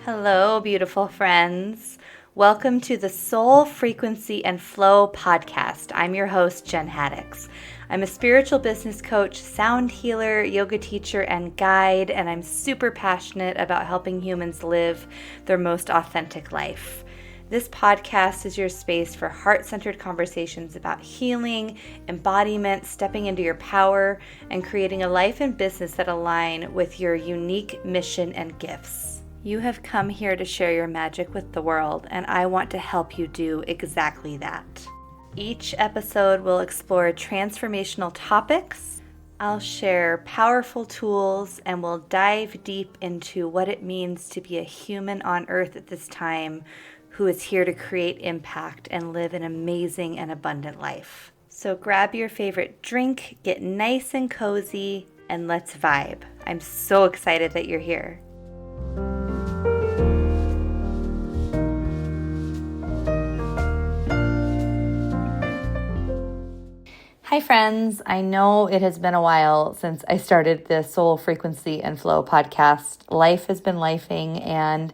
Hello, beautiful friends. Welcome to the Soul Frequency and Flow podcast. I'm your host, Jen Haddix. I'm a spiritual business coach, sound healer, yoga teacher, and guide, and I'm super passionate about helping humans live their most authentic life. This podcast is your space for heart-centered conversations about healing, embodiment, stepping into your power, and creating a life and business that align with your unique mission and gifts. You have come here to share your magic with the world, and I want to help you do exactly that. Each episode will explore transformational topics. I'll share powerful tools, and we'll dive deep into what it means to be a human on earth at this time who is here to create impact and live an amazing and abundant life. So grab your favorite drink, get nice and cozy, and let's vibe. I'm so excited that you're here. Hi friends, I know it has been a while since I started the Soul Frequency and Flow podcast. Life has been lifing and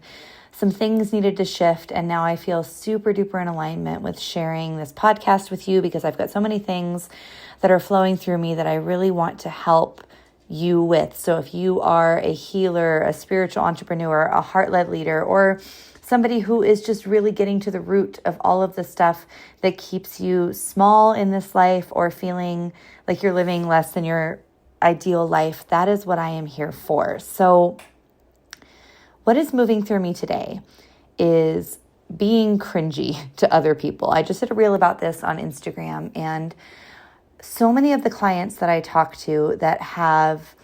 some things needed to shift, and now I feel super duper in alignment with sharing this podcast with you because I've got so many things that are flowing through me that I really want to help you with. So if you are a healer, a spiritual entrepreneur, a heart-led leader, or somebody who is just really getting to the root of all of the stuff that keeps you small in this life or feeling like you're living less than your ideal life, that is what I am here for. So what is moving through me today is being cringy to other people. I just did a reel about this on Instagram, and so many of the clients that I talk to that have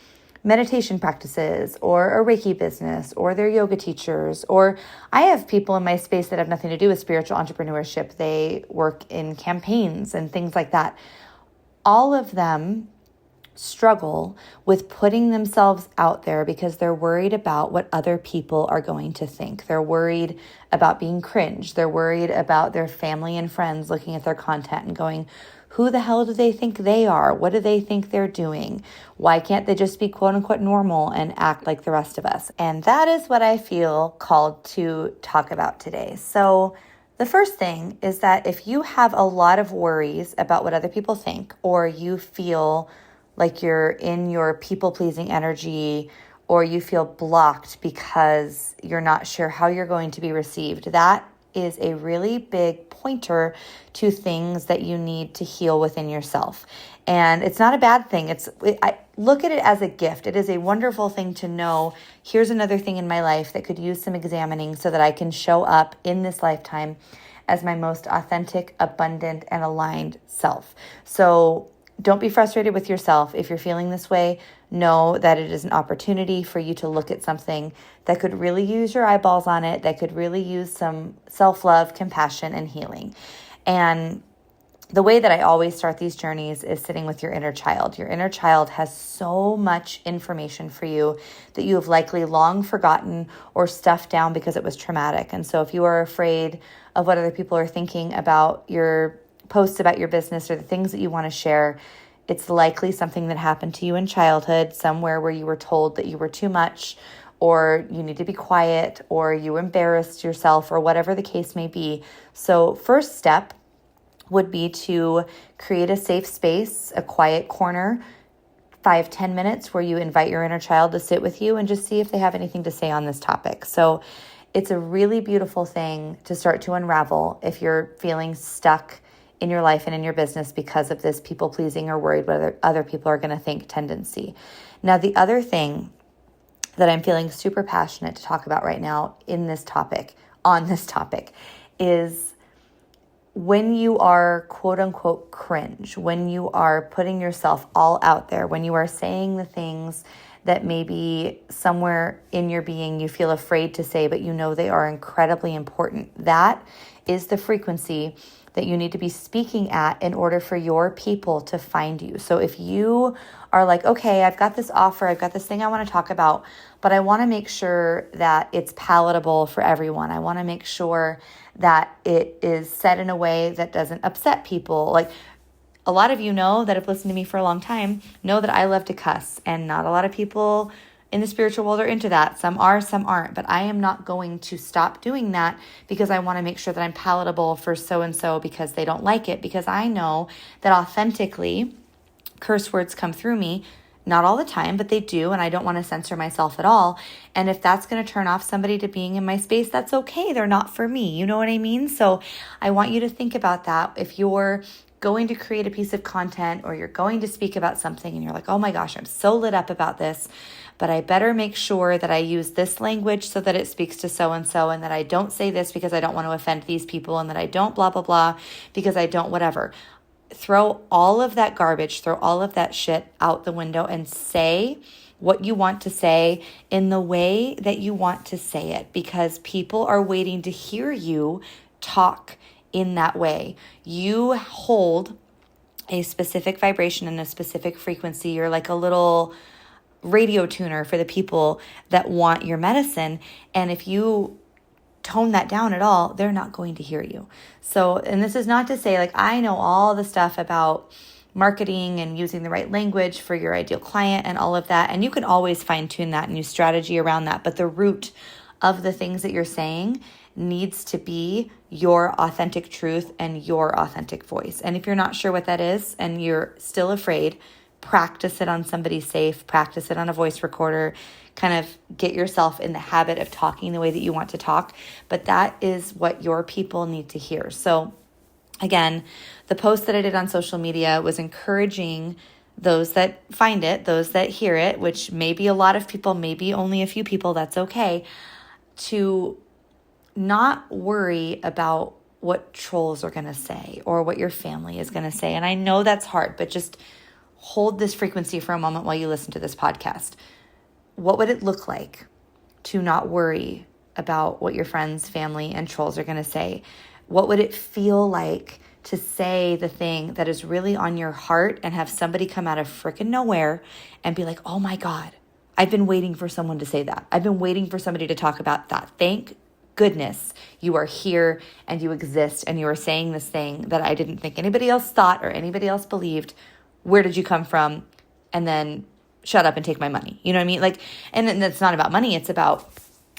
meditation practices or a Reiki business or they're yoga teachers, or I have people in my space that have nothing to do with spiritual entrepreneurship. They work in campaigns and things like that. All of them struggle with putting themselves out there because they're worried about what other people are going to think. They're worried about being cringe. They're worried about their family and friends looking at their content and going, who the hell do they think they are? What do they think they're doing? Why can't they just be quote unquote normal and act like the rest of us? And that is what I feel called to talk about today. So the first thing is that if you have a lot of worries about what other people think, or you feel like you're in your people-pleasing energy, or you feel blocked because you're not sure how you're going to be received, that is a really big pointer to things that you need to heal within yourself. And it's not a bad thing. I look at it as a gift. It is a wonderful thing to know, here's another thing in my life that could use some examining so that I can show up in this lifetime as my most authentic, abundant, and aligned self. So don't be frustrated with yourself. If you're feeling this way, know that it is an opportunity for you to look at something that could really use your eyeballs on it, that could really use some self-love, compassion, and healing. And the way that I always start these journeys is sitting with your inner child. Your inner child has so much information for you that you have likely long forgotten or stuffed down because it was traumatic. And so if you are afraid of what other people are thinking about your posts about your business or the things that you want to share, it's likely something that happened to you in childhood, somewhere where you were told that you were too much, or you need to be quiet, or you embarrassed yourself, or whatever the case may be. So first step would be to create a safe space, a quiet corner, 5-10 minutes where you invite your inner child to sit with you and just see if they have anything to say on this topic. So it's a really beautiful thing to start to unravel if you're feeling stuck in your life and in your business because of this people-pleasing or worried what other people are going to think tendency. Now, the other thing that I'm feeling super passionate to talk about right now on this topic, is when you are quote unquote cringe, when you are putting yourself all out there, when you are saying the things that maybe somewhere in your being you feel afraid to say, but you know they are incredibly important. That is the frequency that you need to be speaking at in order for your people to find you. So if you are like, okay, I've got this offer, I've got this thing I want to talk about, but I want to make sure that it's palatable for everyone. I want to make sure that it is said in a way that doesn't upset people. Like, a lot of you know that have listened to me for a long time know that I love to cuss, and not a lot of people in the spiritual world are into that. Some are, some aren't. But I am not going to stop doing that because I want to make sure that I'm palatable for so-and-so because they don't like it. Because I know that authentically curse words come through me. Not all the time, but they do, and I don't want to censor myself at all. And if that's going to turn off somebody to being in my space, that's okay. They're not for me. You know what I mean? So I want you to think about that. If you're going to create a piece of content or you're going to speak about something and you're like, oh my gosh, I'm so lit up about this, but I better make sure that I use this language so that it speaks to so-and-so, and that I don't say this because I don't want to offend these people, and that I don't blah, blah, blah because I don't whatever. Throw all of that garbage, throw all of that shit out the window and say what you want to say in the way that you want to say it, because people are waiting to hear you talk in that way. You hold a specific vibration and a specific frequency. You're like a little radio tuner for the people that want your medicine. And if you tone that down at all, they're not going to hear you. So, and this is not to say like I know all the stuff about marketing and using the right language for your ideal client and all of that. And you can always fine tune that and use strategy around that. But the root of the things that you're saying needs to be your authentic truth and your authentic voice. And if you're not sure what that is and you're still afraid, practice it on somebody safe, practice it on a voice recorder, kind of get yourself in the habit of talking the way that you want to talk. But that is what your people need to hear. So again, the post that I did on social media was encouraging those that find it, those that hear it, which may be a lot of people, maybe only a few people, that's okay, to not worry about what trolls are going to say or what your family is going to say. And I know that's hard, but just hold this frequency for a moment while you listen to this podcast. What would it look like to not worry about what your friends, family, and trolls are going to say? What would it feel like to say the thing that is really on your heart and have somebody come out of frickin' nowhere and be like, oh my God, I've been waiting for someone to say that. I've been waiting for somebody to talk about that. Thank goodness you are here and you exist and you are saying this thing that I didn't think anybody else thought or anybody else believed. Where did you come from? And then shut up and take my money. You know what I mean? Like, and it's not about money. It's about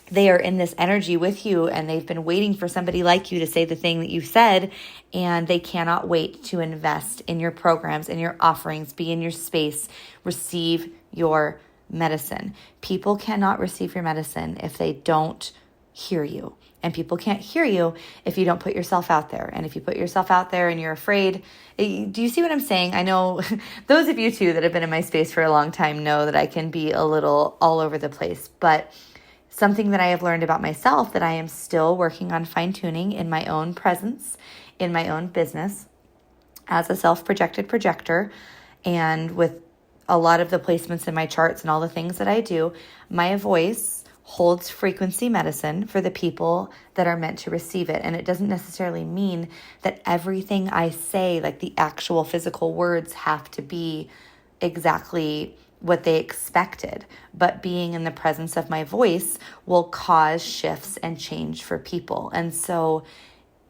they are in this energy with you and they've been waiting for somebody like you to say the thing that you said, and they cannot wait to invest in your programs and your offerings, be in your space, receive your medicine. People cannot receive your medicine if they don't hear you. And people can't hear you if you don't put yourself out there. And if you put yourself out there and you're afraid, do you see what I'm saying? I know those of you too that have been in my space for a long time know that I can be a little all over the place. But something that I have learned about myself that I am still working on fine-tuning in my own presence, in my own business, as a self-projected projector, and with a lot of the placements in my charts and all the things that I do, my voice holds frequency medicine for the people that are meant to receive it. And it doesn't necessarily mean that everything I say, like the actual physical words, have to be exactly what they expected. But being in the presence of my voice will cause shifts and change for people. And so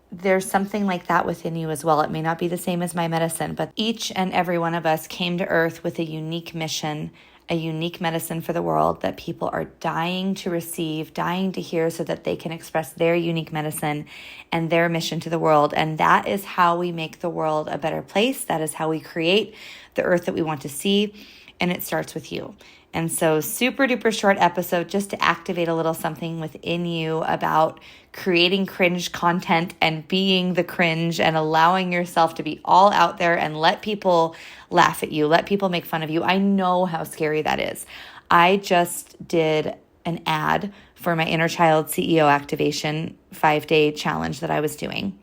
there's something like that within you as well. It may not be the same as my medicine, but each and every one of us came to earth with a unique mission, a unique medicine for the world that people are dying to receive, dying to hear so that they can express their unique medicine and their mission to the world. And that is how we make the world a better place. That is how we create the earth that we want to see. And it starts with you. And so super duper short episode just to activate a little something within you about creating cringe content and being the cringe and allowing yourself to be all out there and let people laugh at you, let people make fun of you. I know how scary that is. I just did an ad for my Inner Child CEO Activation 5-day challenge that I was doing.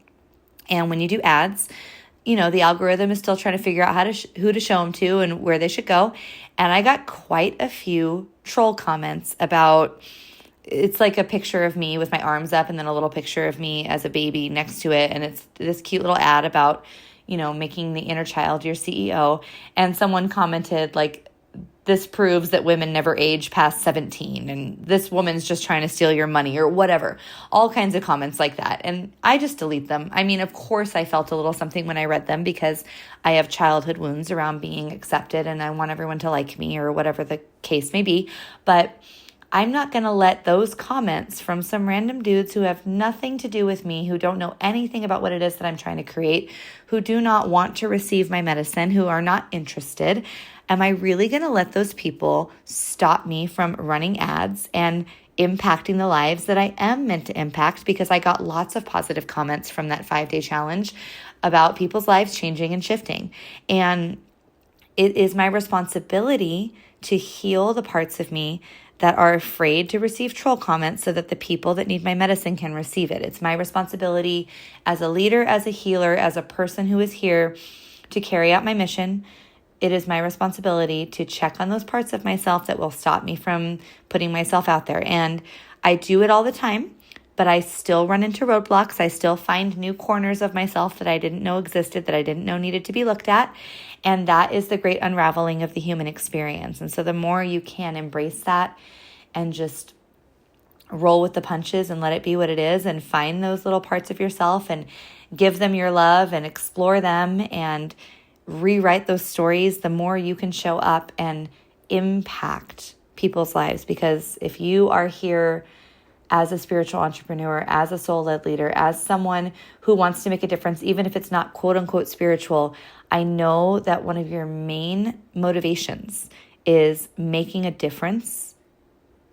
And when you do ads, you know, the algorithm is still trying to figure out who to show them to and where they should go. And I got quite a few troll comments about, it's like a picture of me with my arms up and then a little picture of me as a baby next to it. And it's this cute little ad about, you know, making the inner child your CEO. And someone commented like, this proves that women never age past 17, and this woman's just trying to steal your money, or whatever. All kinds of comments like that. And I just delete them. I mean, of course I felt a little something when I read them because I have childhood wounds around being accepted and I want everyone to like me or whatever the case may be. But I'm not going to let those comments from some random dudes who have nothing to do with me, who don't know anything about what it is that I'm trying to create, who do not want to receive my medicine, who are not interested. Am I really going to let those people stop me from running ads and impacting the lives that I am meant to impact? Because I got lots of positive comments from that 5-day challenge about people's lives changing and shifting. And it is my responsibility to heal the parts of me that are afraid to receive troll comments so that the people that need my medicine can receive it. It's my responsibility as a leader, as a healer, as a person who is here to carry out my mission. It is my responsibility to check on those parts of myself that will stop me from putting myself out there. And I do it all the time, but I still run into roadblocks. I still find new corners of myself that I didn't know existed, that I didn't know needed to be looked at. And that is the great unraveling of the human experience. And so the more you can embrace that and just roll with the punches and let it be what it is, and find those little parts of yourself and give them your love and explore them and rewrite those stories, the more you can show up and impact people's lives. Because if you are here as a spiritual entrepreneur, as a soul-led leader, as someone who wants to make a difference, even if it's not quote unquote spiritual, I know that one of your main motivations is making a difference,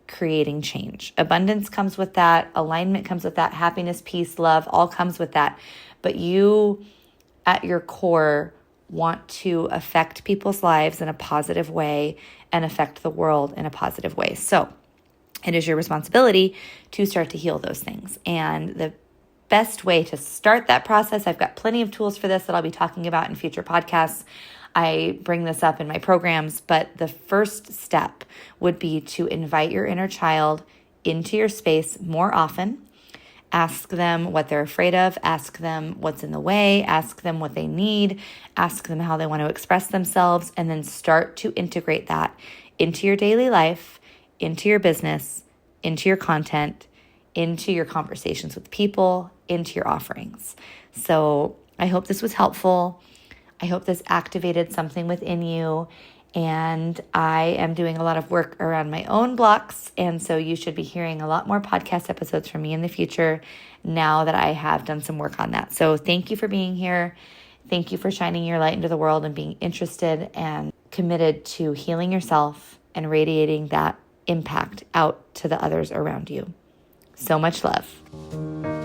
creating change. Abundance comes with that. Alignment comes with that. Happiness, peace, love, all comes with that. But you, at your core, want to affect people's lives in a positive way and affect the world in a positive way. So it is your responsibility to start to heal those things. And the best way to start that process, I've got plenty of tools for this that I'll be talking about in future podcasts. I bring this up in my programs, but the first step would be to invite your inner child into your space more often. Ask them what they're afraid of. Ask them what's in the way. Ask them what they need. Ask them how they want to express themselves, and then start to integrate that into your daily life, into your business, into your content, into your conversations with people, into your offerings. So I hope this was helpful. I hope this activated something within you. And I am doing a lot of work around my own blocks. And so you should be hearing a lot more podcast episodes from me in the future now that I have done some work on that. So thank you for being here. Thank you for shining your light into the world and being interested and committed to healing yourself and radiating that impact out to the others around you. So much love.